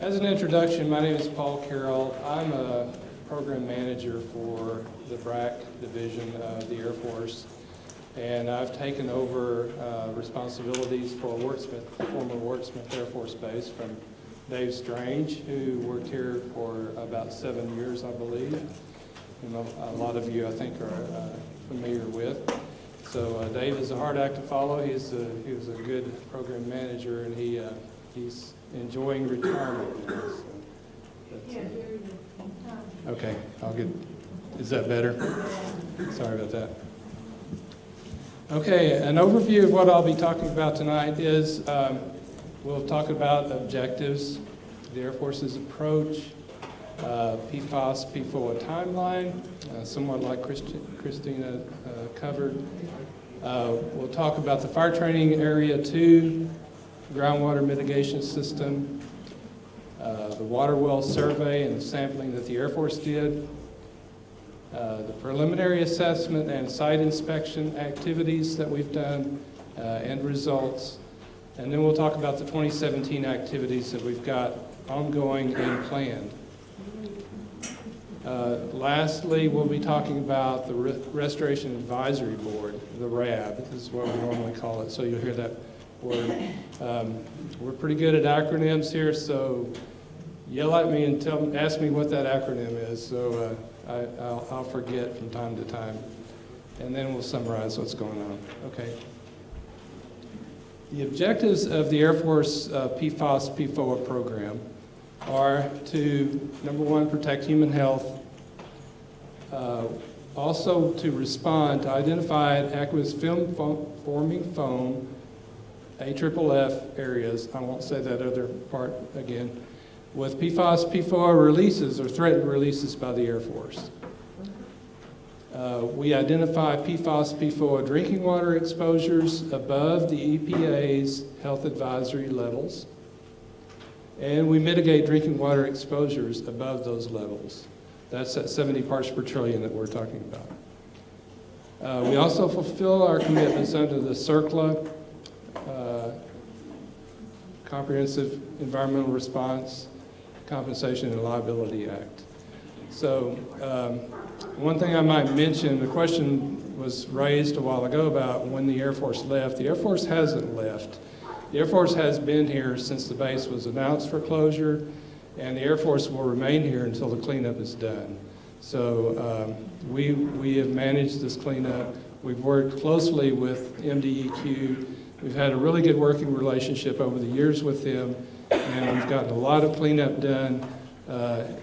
As an introduction, my name is Paul Carroll. I'm a program manager for the BRAC division of the Air Force, and I've taken over responsibilities for former Wharton-Smith Air Force Base from Dave Strange, who worked here for about 7 years, I believe. And a lot of you, I think, are familiar with. So Dave is a hard act to follow. He was a good program manager, and he's enjoying retirement now. So okay, is that better? Sorry about that. Okay, an overview of what I'll be talking about tonight is we'll talk about objectives, the Air Force's approach, PFOS, PFOA timeline, somewhat like Christina covered. We'll talk about the Fire Training Area 2, groundwater mitigation system, the water well survey and the sampling that the Air Force did, the preliminary assessment and site inspection activities that we've done and results, and then we'll talk about the 2017 activities that we've got ongoing and planned. Lastly, we'll be talking about the Restoration Advisory Board, the RAB. This is what we normally call it, so you'll hear that word. We're pretty good at acronyms here, so yell at me and ask me what that acronym is, so I'll forget from time to time. And then we'll summarize what's going on. Okay. The objectives of the Air Force PFOS, PFOA program are to, number one, protect human health, also to respond to identified aqueous film-forming foam, AFFF areas, I won't say that other part again, with PFOS, PFOA releases or threatened releases by the Air Force. We identify PFOS, PFOA drinking water exposures above the EPA's health advisory levels, and we mitigate drinking water exposures above those levels. That's at 70 parts per trillion that we're talking about. We also fulfill our commitments under the CERCLA, Comprehensive Environmental Response, Compensation and Liability Act. So one thing I might mention, the question was raised a while ago about when the Air Force left. The Air Force hasn't left. The Air Force has been here since the base was announced for closure, and the Air Force will remain here until the cleanup is done. So we have managed this cleanup. We've worked closely with MDEQ. We've had a really good working relationship over the years with them, and we've gotten a lot of cleanup done.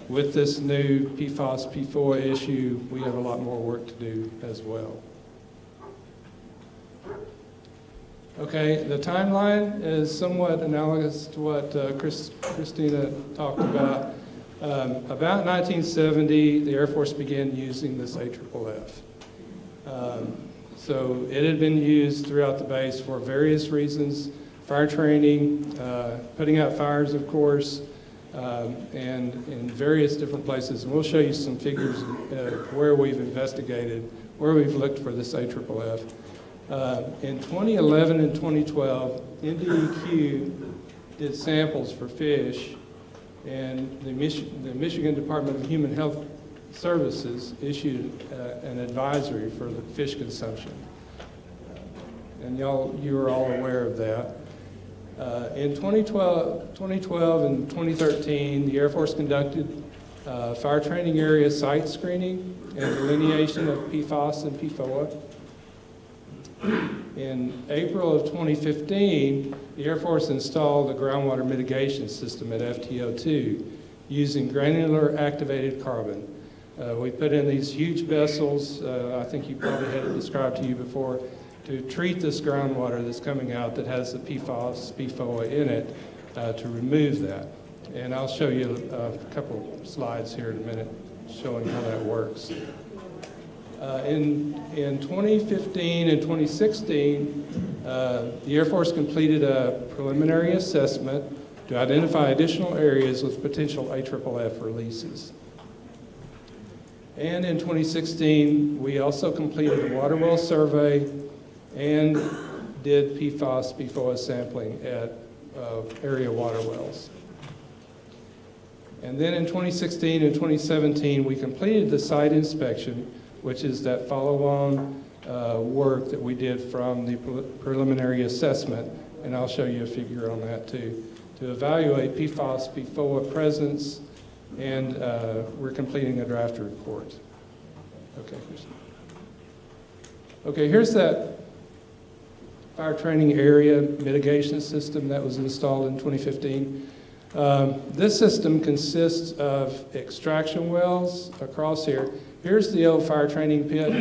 With this new PFOS, PFOA issue, we have a lot more work to do as well. Okay, the timeline is somewhat analogous to what Christina talked about. About 1970, the Air Force began using this AFFF. So it had been used throughout the base for various reasons: fire training, putting out fires, of course, and in various different places. And we'll show you some figures where we've investigated, where we've looked for this AFFF. In 2011 and 2012, MDEQ did samples for fish, and the Michigan Department of Human Health Services issued an advisory for the fish consumption. And you are all aware of that. In 2012 and 2013, the Air Force conducted fire training area site screening and delineation of PFOS and PFOA. In April of 2015, the Air Force installed a groundwater mitigation system at FTO2 using granular activated carbon. We put in these huge vessels, I think you probably had it described to you before, to treat this groundwater that's coming out that has the PFOS, PFOA in it, to remove that. And I'll show you a couple slides here in a minute showing how that works. In 2015 and 2016, the Air Force completed a preliminary assessment to identify additional areas with potential AFFF releases. And in 2016, we also completed a water well survey and did PFOS, PFOA sampling at area water wells. And then in 2016 and 2017, we completed the site inspection, which is that follow-on work that we did from the preliminary assessment, and I'll show you a figure on that too, to evaluate PFAS, PFOA presence, and we're completing a draft report. Okay, here's that fire training area mitigation system that was installed in 2015. This system consists of extraction wells across here. Here's the old fire training pit,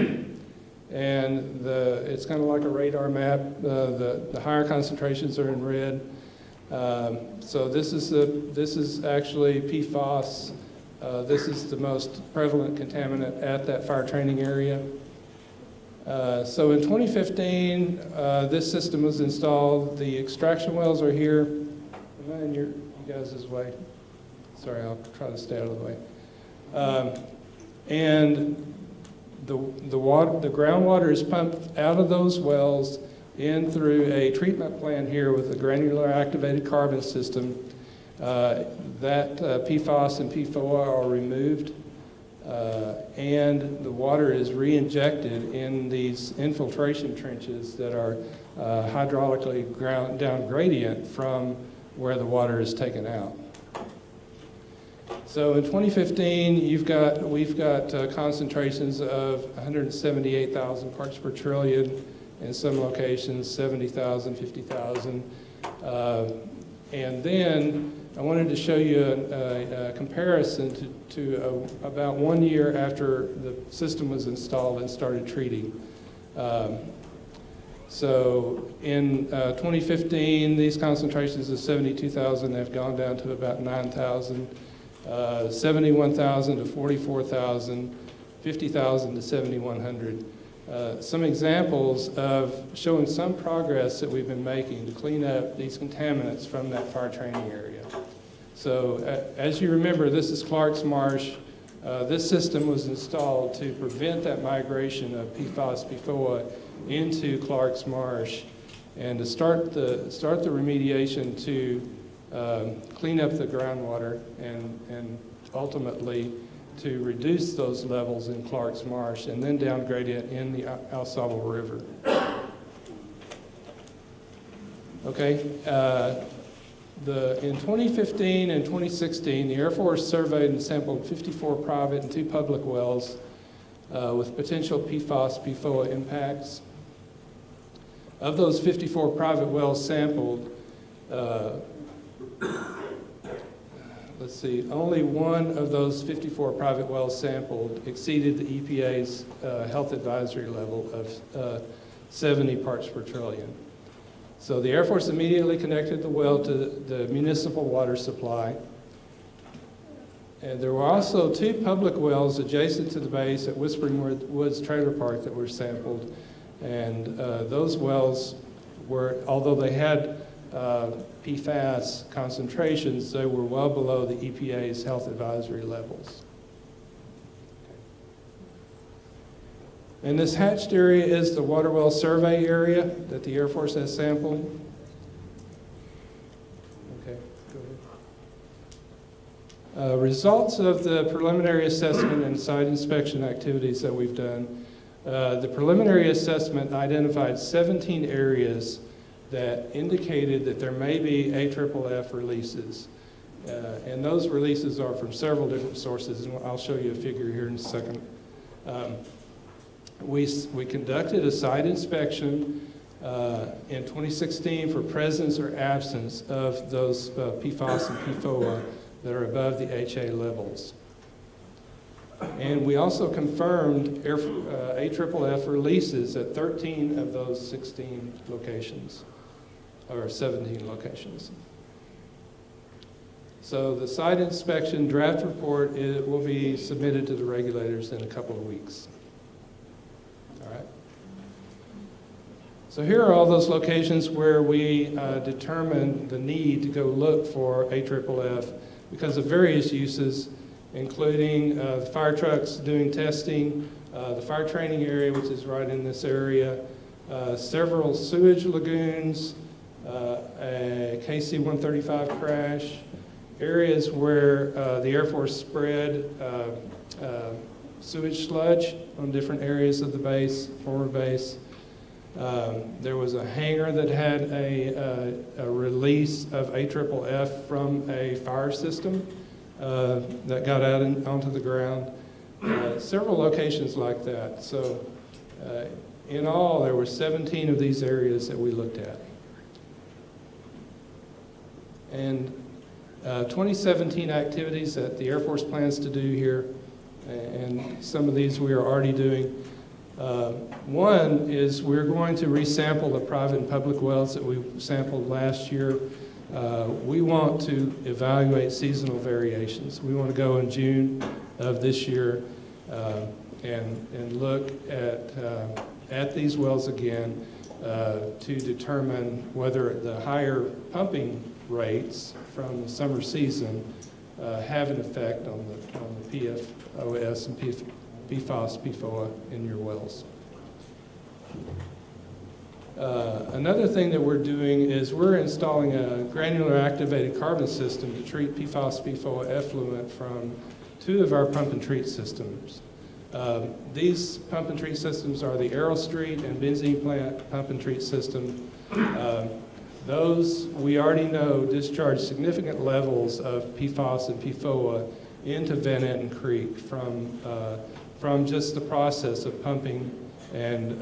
and it's kind of like a radar map. The higher concentrations are in red. So this is actually PFAS. This is the most prevalent contaminant at that fire training area. So in 2015, this system was installed. The extraction wells are here. Am I in you guys' way? Sorry, I'll try to stay out of the way. And the groundwater is pumped out of those wells in through a treatment plant here with a granular activated carbon system. That PFAS and PFOA are removed, and the water is re-injected in these infiltration trenches that are hydraulically down gradient from where the water is taken out. So in 2015, we've got concentrations of 178,000 parts per trillion in some locations, 70,000, 50,000. And then I wanted to show you a comparison to about 1 year after the system was installed and started treating. So in 2015, these concentrations of 72,000 have gone down to about 9,000, 71,000 to 44,000, 50,000 to 7,100. Some examples of showing some progress that we've been making to clean up these contaminants from that fire training area. So as you remember, this is Clark's Marsh. This system was installed to prevent that migration of PFAS, PFOA into Clark's Marsh, and to start the remediation to clean up the groundwater and ultimately to reduce those levels in Clark's Marsh and then down gradient in the Au Sable River. Okay, in 2015 and 2016, the Air Force surveyed and sampled 54 private and 2 public wells with potential PFAS, PFOA impacts. Of those 54 private wells sampled, let's see, only one of those 54 private wells sampled exceeded the EPA's health advisory level of 70 parts per trillion. So the Air Force immediately connected the well to the municipal water supply. And there were also 2 public wells adjacent to the base at Whispering Woods Trailer Park that were sampled. And those wells were, although they had PFAS concentrations, they were well below the EPA's health advisory levels. And this hatched area is the water well survey area that the Air Force has sampled. Okay, go ahead. Results of the preliminary assessment and site inspection activities that we've done. The preliminary assessment identified 17 areas that indicated that there may be AFFF releases. And those releases are from several different sources, and I'll show you a figure here in a second. We conducted a site inspection in 2016 for presence or absence of those PFAS and PFOA that are above the HA levels. And we also confirmed AFFF releases at 13 of those 16 locations, or 17 locations. So the site inspection draft report will be submitted to the regulators in a couple of weeks. All right. So here are all those locations where we determined the need to go look for AFFF because of various uses, including the fire trucks doing testing, the fire training area, which is right in this area, several sewage lagoons, a KC-135 crash, areas where the Air Force spread sewage sludge on different areas of the base, former base. There was a hangar that had a release of AFFF from a fire system that got out onto the ground. Several locations like that. So in all, there were 17 of these areas that we looked at. And 2017 activities that the Air Force plans to do here, and some of these we are already doing. One is we're going to resample the private and public wells that we sampled last year. We want to evaluate seasonal variations. We want to go in June of this year and look at these wells again to determine whether the higher pumping rates from the summer season have an effect on the PFOS and PFOS, PFOA in your wells. Another thing that we're doing is we're installing a granular activated carbon system to treat PFOS, PFOA effluent from 2 of our pump and treat systems. These pump and treat systems are the Arrow Street and Benzene Plant pump and treat system. Those, we already know, discharge significant levels of PFOS and PFOA into Van Etten Creek from just the process of pumping and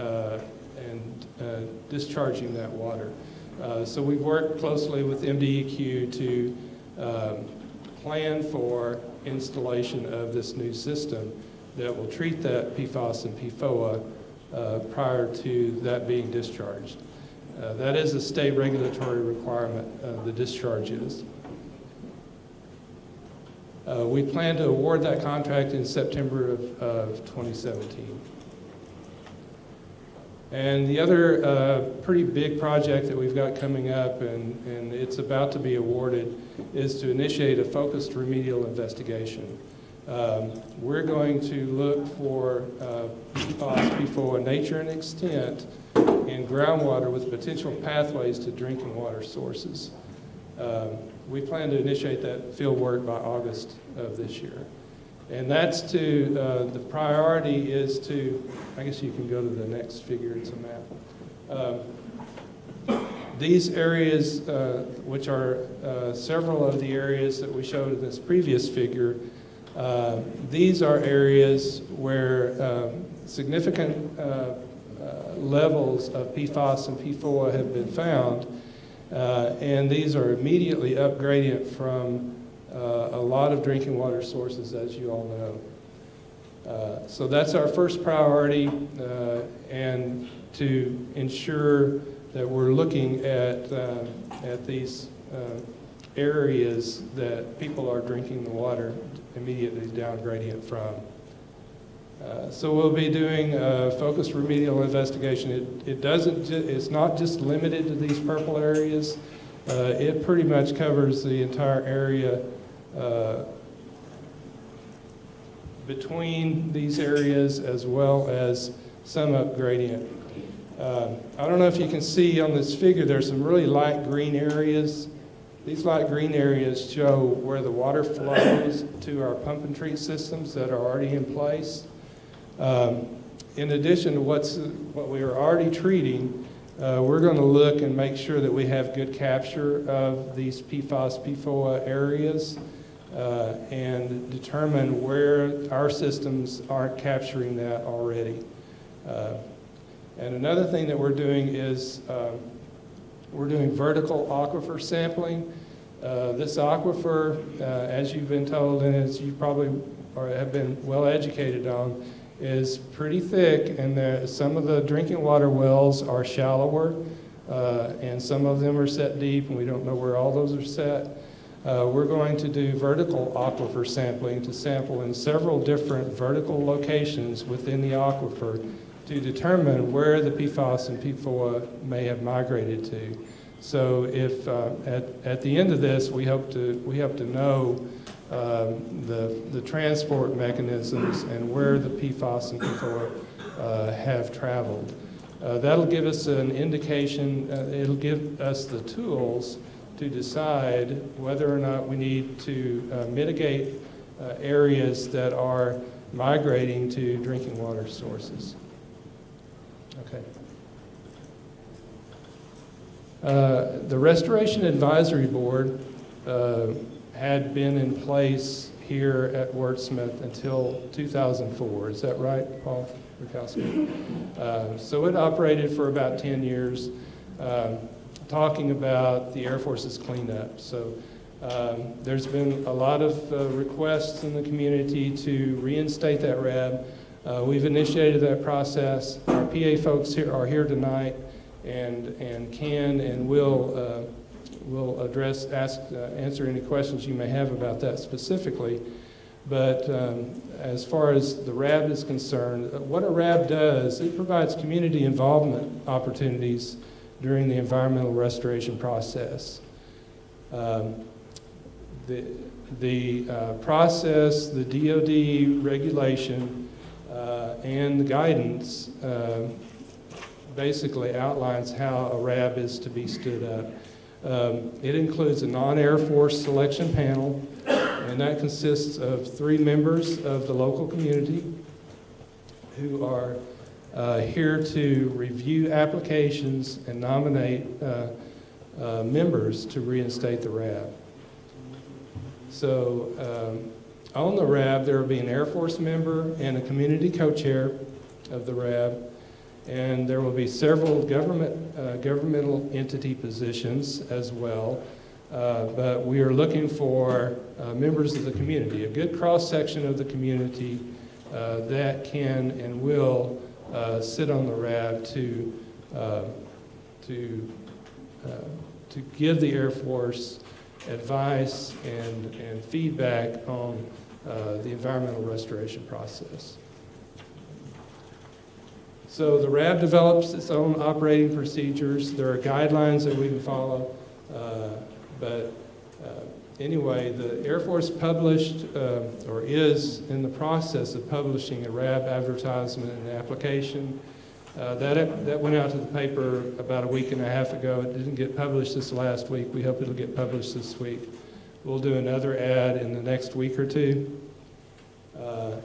discharging that water. So we've worked closely with MDEQ to plan for installation of this new system that will treat that PFOS and PFOA prior to that being discharged. That is a state regulatory requirement, the discharge is. We plan to award that contract in September of 2017. And the other pretty big project that we've got coming up, and it's about to be awarded, is to initiate a focused remedial investigation. We're going to look for PFOS, PFOA nature and extent in groundwater with potential pathways to drinking water sources. We plan to initiate that field work by August of this year. And that's to, the priority is to, I guess you can go to the next figure, it's a map. These areas, which are several of the areas that we showed in this previous figure, these are areas where significant levels of PFOS and PFOA have been found, and these are immediately up gradient from a lot of drinking water sources, as you all know. So that's our first priority, and to ensure that we're looking at these areas that people are drinking the water immediately down gradient from. So we'll be doing a focused remedial investigation. It's not just limited to these purple areas. It pretty much covers the entire area between these areas as well as some up gradient. I don't know if you can see on this figure, there's some really light green areas. These light green areas show where the water flows to our pump and treat systems that are already in place. In addition to what we are already treating, we're going to look and make sure that we have good capture of these PFOS, PFOA areas and determine where our systems aren't capturing that already. And another thing that we're doing is we're doing vertical aquifer sampling. This aquifer, as you've been told and as you probably have been well educated on, is pretty thick, and some of the drinking water wells are shallower, and some of them are set deep, and we don't know where all those are set. We're going to do vertical aquifer sampling to sample in several different vertical locations within the aquifer to determine where the PFOS and PFOA may have migrated to. So if at the end of this, we hope to know the transport mechanisms and where the PFOS and PFOA have traveled. That'll give us an indication, it'll give us the tools to decide whether or not we need to mitigate areas that are migrating to drinking water sources. Okay. The Restoration Advisory Board had been in place here at Wordsmith until 2004. Is that right, Paul Rukowski? So it operated for about 10 years, talking about the Air Force's cleanup. So there's been a lot of requests in the community to reinstate that RAB. We've initiated that process. Our PA folks are here tonight and can and will answer any questions you may have about that specifically. But as far as the RAB is concerned, what a RAB does, it provides community involvement opportunities during the environmental restoration process. The process, the DOD regulation, and the guidance basically outlines how a RAB is to be stood up. It includes a non-Air Force selection panel, and that consists of 3 members of the local community who are here to review applications and nominate members to reinstate the RAB. So on the RAB, there will be an Air Force member and a community co-chair of the RAB, and there will be several governmental entity positions as well. But we are looking for members of the community, a good cross-section of the community that can and will sit on the RAB to give the Air Force advice and feedback on the environmental restoration process. So the RAB develops its own operating procedures. There are guidelines that we can follow. Anyway, the Air Force published or is in the process of publishing a RAB advertisement and application. That went out to the paper about a week and a half ago. It didn't get published this last week. We hope it'll get published this week. We'll do another ad in the next week or two.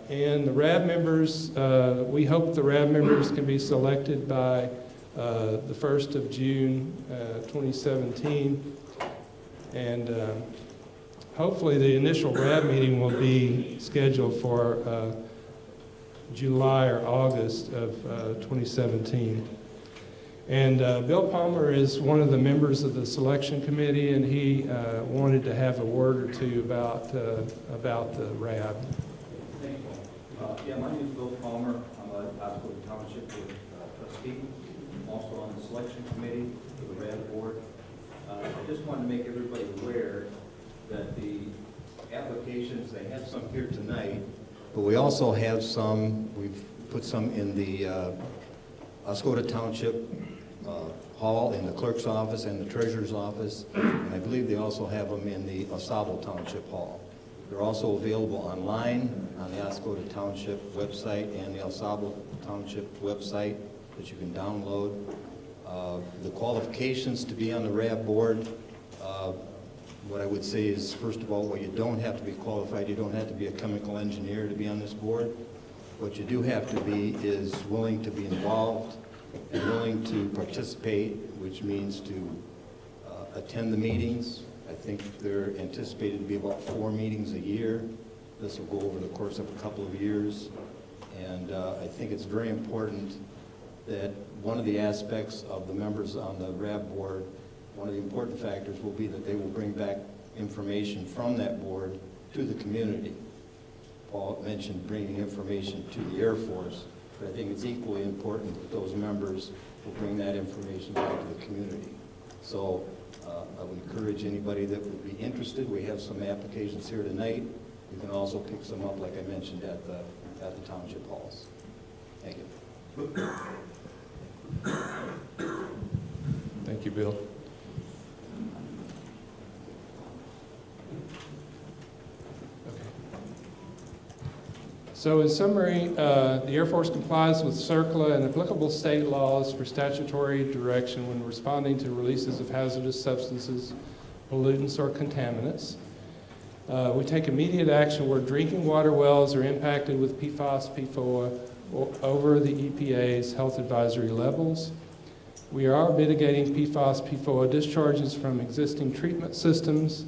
And the RAB members, we hope the RAB members can be selected by the 1st of June 2017. And hopefully the initial RAB meeting will be scheduled for July or August of 2017. And Bill Palmer is one of the members of the selection committee, and he wanted to have a word or two about the RAB. Thank you. Yeah, my name is Bill Palmer. I'm a Osceola Township trustee. I'm also on the selection committee for the RAB board. I just wanted to make everybody aware that the applications, they have some here tonight, but we also have some, we've put some in the Osceola Township hall, in the clerk's office and the treasurer's office, and I believe they also have them in the AuSable Township hall. They're also available online on the Osceola Township website and the AuSable Township website that you can download. The qualifications to be on the RAB board, what I would say is, first of all, well, you don't have to be qualified. You don't have to be a chemical engineer to be on this board. What you do have to be is willing to be involved and willing to participate, which means to attend the meetings. I think they're anticipated to be about 4 meetings a year. This will go over the course of a couple of years. And I think it's very important that one of the aspects of the members on the RAB board, one of the important factors will be that they will bring back information from that board to the community. Paul mentioned bringing information to the Air Force, but I think it's equally important that those members will bring that information back to the community. So I would encourage anybody that would be interested. We have some applications here tonight. You can also pick some up, like I mentioned, at the township halls. Thank you. Thank you, Bill. So in summary, the Air Force complies with CERCLA and applicable state laws for statutory direction when responding to releases of hazardous substances pollutants or contaminants. We take immediate action where drinking water wells are impacted with PFAS, PFOA over the EPA's health advisory levels. We are mitigating PFAS, PFOA discharges from existing treatment systems,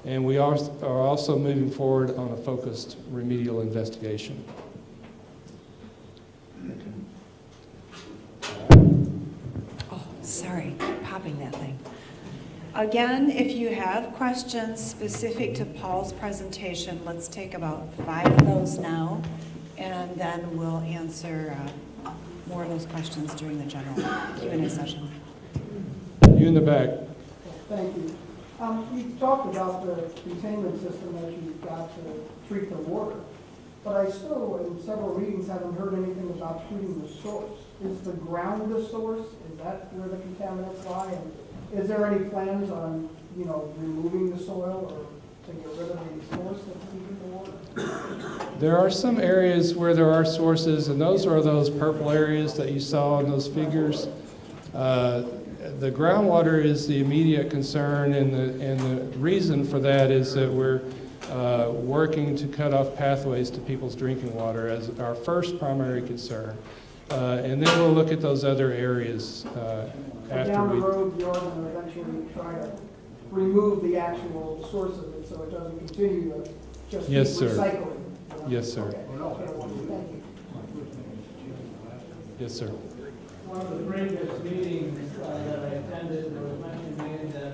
and we are also moving forward on a focused remedial investigation. Oh, sorry, popping that thing. Again, if you have questions specific to Paul's presentation, let's take about 5 of those now, and then we'll answer more of those questions during the general Q&A session. You in the back. Thank you. You talked about the containment system that you've got to treat the water, but I still, in several meetings, haven't heard anything about treating the source. Is the ground the source? Is that where the contaminants lie? And is there any plans on, removing the soil or to get rid of the source that's keeping the water? There are some areas where there are sources, and those are those purple areas that you saw in those figures. The groundwater is the immediate concern, and the reason for that is that we're working to cut off pathways to people's drinking water as our first primary concern. And then we'll look at those other areas after Down the we... road, you're going to eventually try to remove the actual source of it so it doesn't continue to just keep Yes, sir. recycling. Yes, sir. Okay. Thank you. Yes, sir. One of the previous meetings that I attended, there was mention made that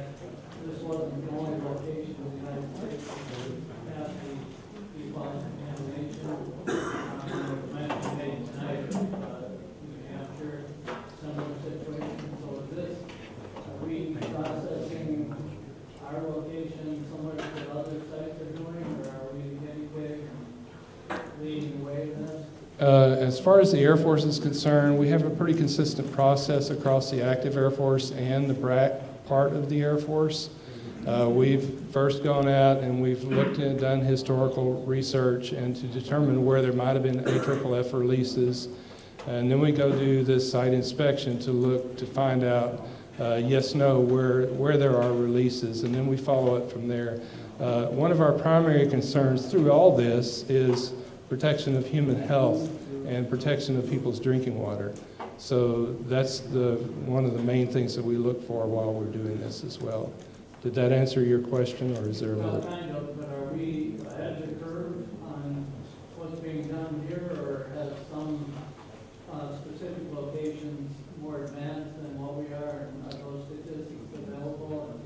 this wasn't the only location in the United States that would have the PFAS contamination. There was mention made tonight of New Hampshire, similar situation. So is this, are we processing our location similar to what other sites are doing, or are we getting big and leading the way in this? As far as the Air Force is concerned, we have a pretty consistent process across the active Air Force and the BRAC part of the Air Force. We've first gone out and we've looked and done historical research and to determine where there might have been AFFF releases. And then we go do this site inspection to look to find out yes, no, where there are releases, and then we follow it from there. One of our primary concerns through all this is protection of human health and protection of people's drinking water. So that's one of the main things that we look for while we're doing this as well. Did that answer your question, or is there Well, another? kind of, but are we ahead of the curve on what's being done here, or has some specific locations more advanced than what we are, and are those statistics available? And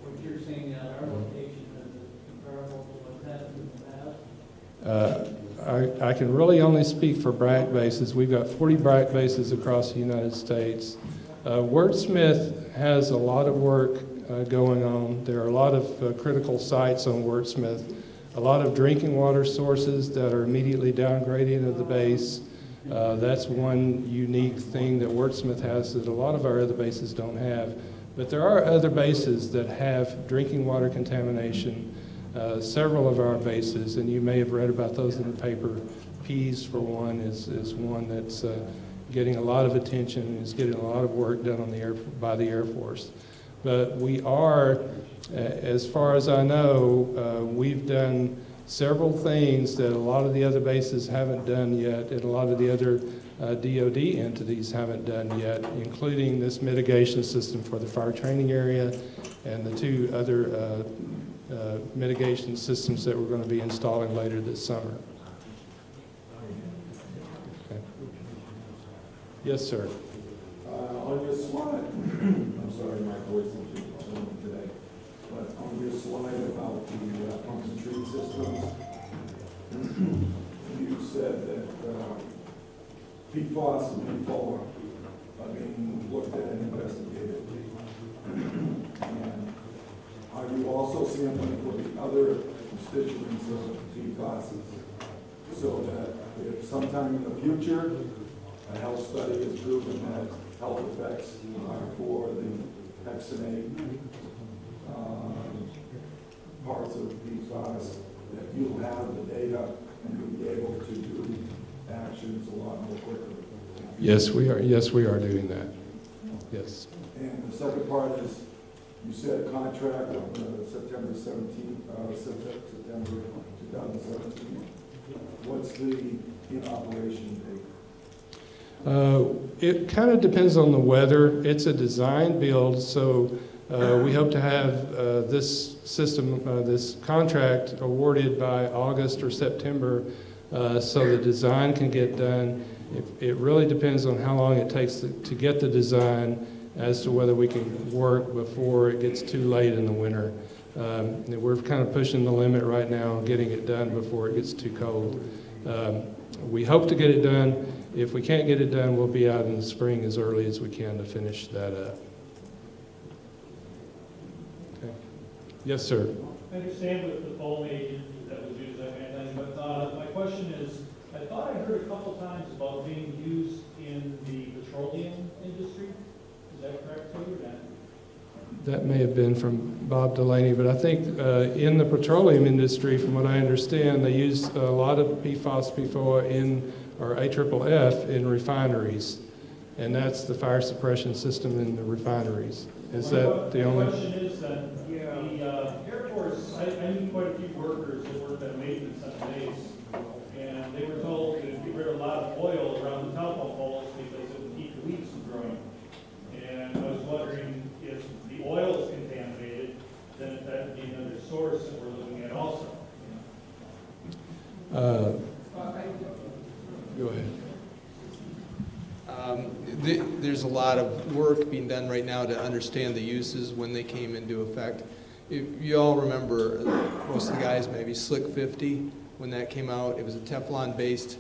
what you're seeing at our location, is it comparable to what's happened in the past? I can really only speak for BRAC bases. We've got 40 BRAC bases across the United States. Wordsmith has a lot of work going on. There are a lot of critical sites on Wordsmith, a lot of drinking water sources that are immediately downgradient of the base. That's one unique thing that Wordsmith has that a lot of our other bases don't have. But there are other bases that have drinking water contamination. Several of our bases, and you may have read about those in the paper. Pease, for one, is one that's getting a lot of attention and is getting a lot of work done on by the Air Force. But we are, as far as I know, we've done several things that a lot of the other bases haven't done yet, and a lot of the other DOD entities haven't done yet, including this mitigation system for the fire training area and the 2 other mitigation systems that we're going to be installing later this summer. Okay. Yes, sir. On your slide, I'm sorry, my voice is today, but on your slide about the pumps and treat systems, you said that PFAS and PFOA are being looked at and investigated. And are you also sampling for the other constituents of PFAS so that if sometime in the future a health study has proven that health effects are for the hexanate parts of PFAS, that you'll have the data and you'll be able to do actions a lot more quickly? Yes, we are. Yes, we are doing that. Yes. And the second part is, You said a contract on September 17th, September 2017. What's the in operation date? It kind of depends on the weather. It's a design build, so we hope to have this system, this contract awarded by August or September, so the design can get done. It really depends on how long it takes to get the design as to whether we can work before it gets too late in the winter. We're kind of pushing the limit right now, getting it done before it gets too cold. We hope to get it done. If we can't get it done, we'll be out in the spring as early as we can to finish that up. Okay. Yes, sir. I understand with the foam agent that was used, that kind of thing, but my question is, I thought I heard a couple times about being used in the petroleum industry. Is that correct too, or not? That may have been from Bob Delaney, but I think in the petroleum industry, from what I understand, they use a lot of PFAS, PFOA or AFFF in refineries, and that's the fire suppression system in the refineries. Is that the only? The question is that the Air Force, I knew quite a few workers that worked at maintenance on the base, and they were told to get rid of a lot of oil around the telephone poles because it would keep the weeds from growing. And I was wondering if the oil is contaminated, then that would be another source that we're looking at also. Go ahead. There's a lot of work being done right now to understand the uses when they came into effect. You all remember, most of the guys, maybe Slick 50, when that came out. It was a Teflon-based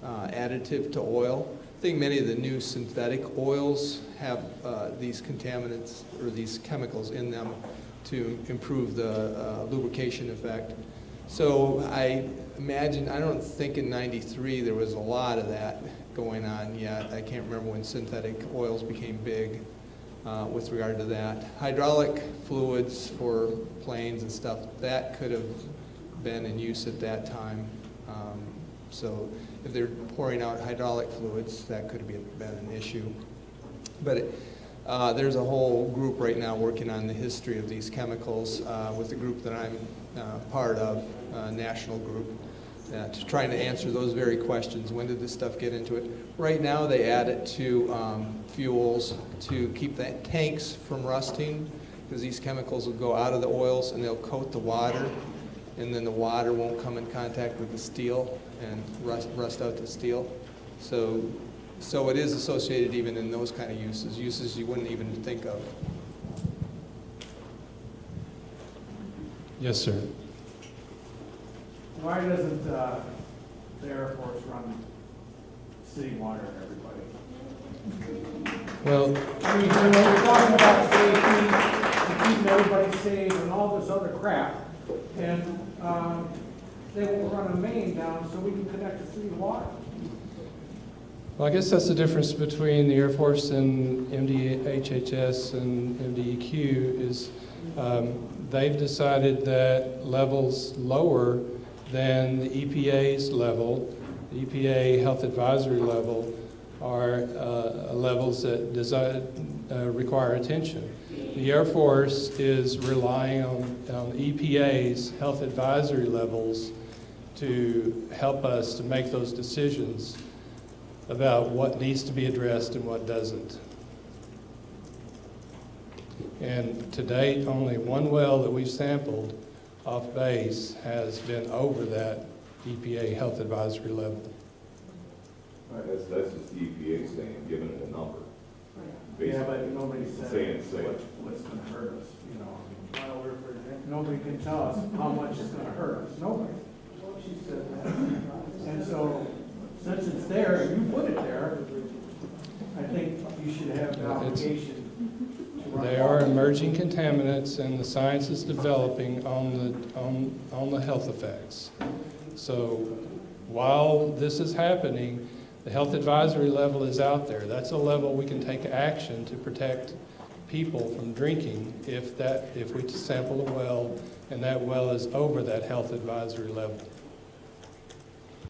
additive to oil. I think many of the new synthetic oils have these contaminants or these chemicals in them to improve the lubrication effect. So I imagine, I don't think in '93 there was a lot of that going on yet. I can't remember when synthetic oils became big with regard to that. Hydraulic fluids for planes and stuff, that could have been in use at that time. So if they're pouring out hydraulic fluids, that could have been an issue. But there's a whole group right now working on the history of these chemicals with the group that I'm part of, national group, to trying to answer those very questions. When did this stuff get into it? Right now they add it to fuels to keep the tanks from rusting, because these chemicals will go out of the oils and they'll coat the water, and then the water won't come in contact with the steel and rust out the steel. So it is associated even in those kind of uses you wouldn't even think of. Yes, sir. Why doesn't the Air Force run city water to everybody? Well, I mean, when we're talking about safety, and keeping everybody safe and all this other crap, and they won't run a main down so we can connect to city water. I guess that's the difference between the Air Force and MDHHS and MDEQ is they've decided that levels lower than the EPA's level, the EPA health advisory level, are levels that require attention. The Air Force is relying on EPA's health advisory levels to help us to make those decisions about what needs to be addressed and what doesn't. And to date, only one well that we've sampled off base has been over that EPA health advisory level. That's just the EPA saying, giving it a number. Yeah, but nobody said Saying safe. what's going to hurt us, you know. Nobody can tell us how much it's going to hurt us. Nobody. She said that. And so, since it's there, and you put it there, I think you should have the obligation to run. They are emerging contaminants, and the science is developing on the health effects. So while this is happening, the health advisory level is out there. That's a level we can take action to protect people from drinking if we sample a well and that well is over that health advisory level.